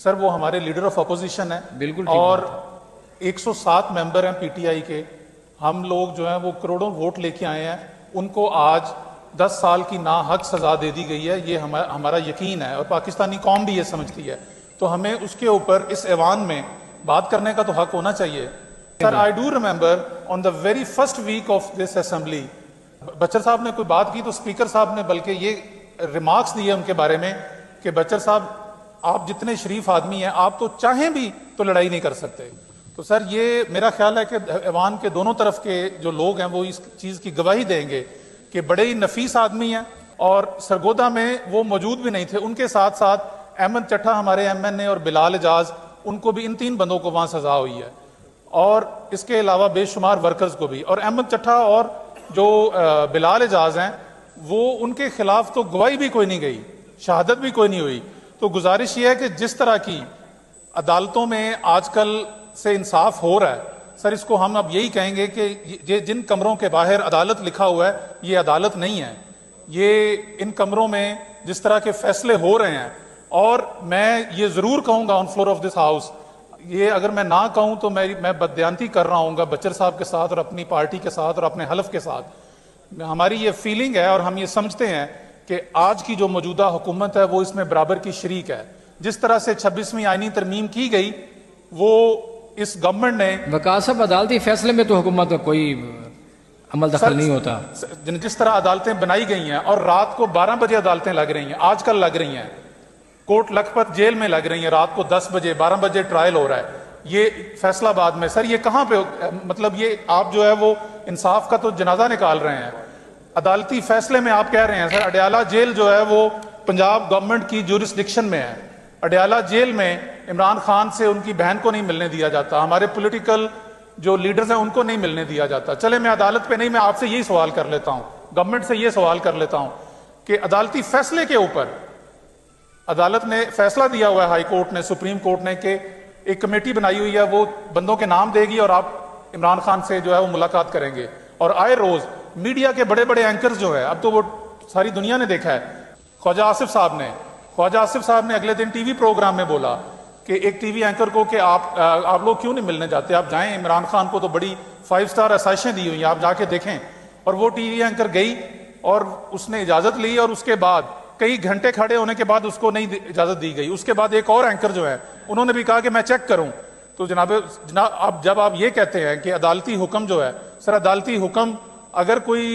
Sir वो हमारे leader of opposition है, बिल्कुल, और 107 मेंबर हैं पीटीआई के। हम लोग जो हैं वो करोड़ों वोट लेके आए हैं, उनको आज 10 साल की नाहक सजा दे दी गई है, ये हमारा यकीन है और पाकिस्तानी कौम भी ये समझती है। तो हमें उसके ऊपर इस ऐवान में बात करने का तो हक होना चाहिए। Sir I do remember on the very first week of this assembly, बच्चर साहब ने कोई बात की तो स्पीकर साहब ने बल्कि ये रिमार्क्स दिए उनके बारे में कि बच्चर साहब आप जितने शरीफ आदमी हैं, आप तो चाहें भी तो लड़ाई नहीं कर सकते। तो सर ये मेरा ख्याल है कि ऐवान के दोनों तरफ के जो लोग हैं वो इस चीज़ की गवाही देंगे कि बड़े ही नफीस आदमी हैं, और सरगोदा में वो मौजूद भी नहीं थे। उनके साथ साथ अहमद चट्टा हमारे MNA और बिलाल एजाज, उनको भी, इन 3 बंदों को वहाँ सजा हुई है, और इसके अलावा बेशुमार वर्कर्स को भी। और अहमद चट्टा और जो बिलाल एजाज हैं वो, उनके खिलाफ तो गवाही भी कोई नहीं गई, शहादत भी कोई नहीं हुई। तो गुजारिश ये है कि जिस तरह की अदालतों में आजकल से इंसाफ हो रहा है सर, इसको हम अब यही कहेंगे कि ये जिन कमरों के बाहर अदालत लिखा हुआ है ये अदालत नहीं है। ये इन कमरों में जिस तरह के फैसले हो रहे हैं, और मैं ये जरूर कहूंगा on floor of this house, ये अगर मैं ना कहूं तो मैं बदयांती कर रहा हूँ बच्चर साहब के साथ और अपनी पार्टी के साथ और अपने हलफ के साथ। हमारी ये फीलिंग है और हम ये समझते हैं कि आज की जो मौजूदा हुकूमत है वो इसमें बराबर की शरीक है। जिस तरह से 26वीं आईनी तरमीम की गई, वो इस गवर्नमेंट ने वकास साहब, अदालती फैसले में तो हुकूमत का कोई अमल दखल नहीं होता। जिस तरह अदालतें बनाई गई हैं, और रात को 12 बजे अदालतें लग रही हैं, आजकल लग रही हैं, कोर्ट लखपत जेल में लग रही हैं, रात को 10 बजे 12 बजे ट्रायल हो रहा है, ये फैसलाबाद में। सर ये कहाँ पे, मतलब ये आप जो है वो इंसाफ का तो जनाजा निकाल रहे हैं। अदालती फैसले में आप कह रहे हैं सर अडयाला जेल जो है वो पंजाब गवर्नमेंट की जुरिस्डिक्शन में है। अडयाला जेल में इमरान खान से उनकी बहन को नहीं मिलने दिया जाता, हमारे पॉलिटिकल जो लीडर्स हैं उनको नहीं मिलने दिया जाता। चले मैं अदालत पे नहीं, मैं आपसे यही सवाल कर लेता हूं, गवर्नमेंट से ये सवाल कर लेता हूं कि अदालती फैसले के ऊपर अदालत ने फैसला दिया हुआ है, हाई कोर्ट ने, सुप्रीम कोर्ट ने, कि एक कमेटी बनाई हुई है, वो बंदों के नाम देगी और आप इमरान खान से जो है वो मुलाकात करेंगे। और आए रोज मीडिया के बड़े बड़े एंकर्स जो है, अब तो वो सारी दुनिया ने देखा है, ख्वाजा आसिफ साहब ने अगले दिन टीवी प्रोग्राम में बोला कि एक टीवी एंकर को कि आप लोग क्यों नहीं मिलने जाते, आप जाएं, इमरान खान को तो बड़ी 5 स्टार आसाइशें दी हुई हैं, आप जाके देखें। और वो टीवी एंकर गई और उसने इजाजत ली, और उसके बाद कई घंटे खड़े होने के बाद उसको नहीं इजाजत दी गई। उसके बाद एक और एंकर जो है उन्होंने भी कहा कि मैं चेक करूं। तो जनाब अब जब आप ये कहते हैं कि अदालती हुक्म जो है, सर अदालती हुक्म अगर कोई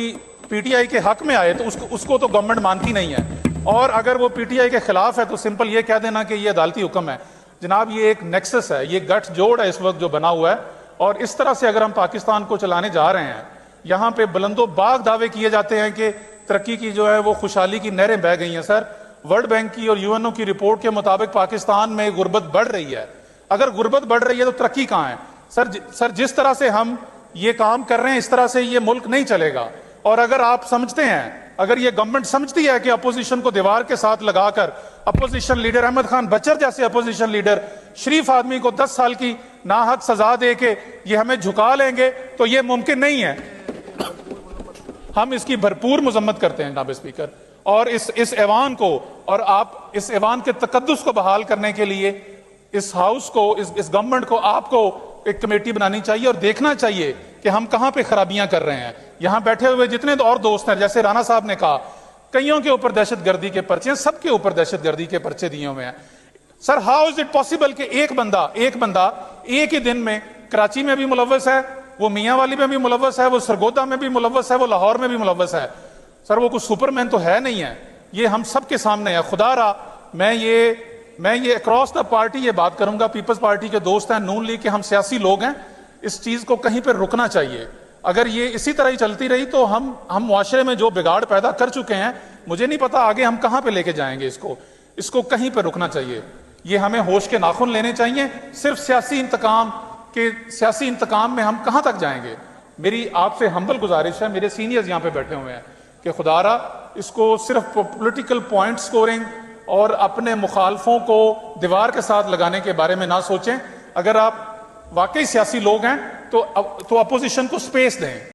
पीटीआई के हक में आए तो उसको तो गवर्नमेंट मानती नहीं है, और अगर वो पीटीआई के खिलाफ है तो सिंपल ये कह देना कि ये अदालती हुक्म है। जनाब ये एक नेक्सस है, ये गठजोड़ है इस वक्त जो बना हुआ है, और इस तरह से अगर हम पाकिस्तान को चलाने जा रहे हैं, यहाँ पे बुलंदो बाग दावे किए जाते हैं कि तरक्की की जो है वो खुशहाली की नहरें बह गई हैं। सर वर्ल्ड बैंक की और यूएनओ की रिपोर्ट के मुताबिक पाकिस्तान में गुर्बत बढ़ रही है। अगर गुर्बत बढ़ रही है तो तरक्की कहाँ है? सर जिस तरह से हम ये काम कर रहे हैं इस तरह से ये मुल्क नहीं चलेगा। और अगर आप समझते हैं, अगर ये गवर्नमेंट समझती है कि अपोजिशन को दीवार के साथ लगाकर अपोजिशन लीडर अहमद खान बच्चर जैसे अपोजिशन लीडर शरीफ आदमी को 10 साल की नाहक सजा दे के ये हमें झुका लेंगे, तो ये मुमकिन नहीं है। हम इसकी भरपूर मजम्मत करते हैं जनाब स्पीकर, और इस ऐवान को, और आप इस ऐवान के तकद्दुस को बहाल करने के लिए इस हाउस को, इस गवर्नमेंट को, आपको एक कमेटी बनानी चाहिए और देखना चाहिए कि हम कहां पे खराबियां कर रहे हैं। यहां बैठे हुए जितने और दोस्त हैं, जैसे राणा साहब ने कहा, कईयों के ऊपर दहशतगर्दी के पर्चे हैं, सबके ऊपर दहशतगर्दी के पर्चे दिए हुए हैं। Sir how is it possible कि एक बंदा एक ही दिन में कराची में भी मुलव्वस है, वो मियांवाली में भी मुलव्वस है, वो सरगोदा में भी मुलव्वस है, वो लाहौर में भी मुलव्वस है। सर वो कुछ सुपरमैन तो है नहीं है, ये हम सबके सामने है। खुदा रहा मैं ये अक्रॉस द पार्टी ये बात करूंगा, पीपल्स पार्टी के दोस्त हैं, नून लीग के हम सियासी लोग हैं, इस चीज को कहीं पर रुकना चाहिए। अगर ये इसी तरह ही चलती रही तो हम मुआशरे में जो बिगाड़ पैदा कर चुके हैं, मुझे नहीं पता आगे हम कहां पे लेके जाएंगे। इसको कहीं पर रुकना चाहिए। ये हमें होश के नाखून लेने चाहिए। सिर्फ सियासी इंतकाम में हम कहां तक जाएंगे? मेरी आपसे हम्बल गुजारिश है, मेरे सीनियर्स यहां पे बैठे हुए हैं, कि खुदारा इसको सिर्फ पॉलिटिकल पॉइंट स्कोरिंग और अपने मुखालफों को दीवार के साथ लगाने के बारे में ना सोचें। अगर आप वाकई सियासी लोग हैं तो अपोजिशन को स्पेस दें।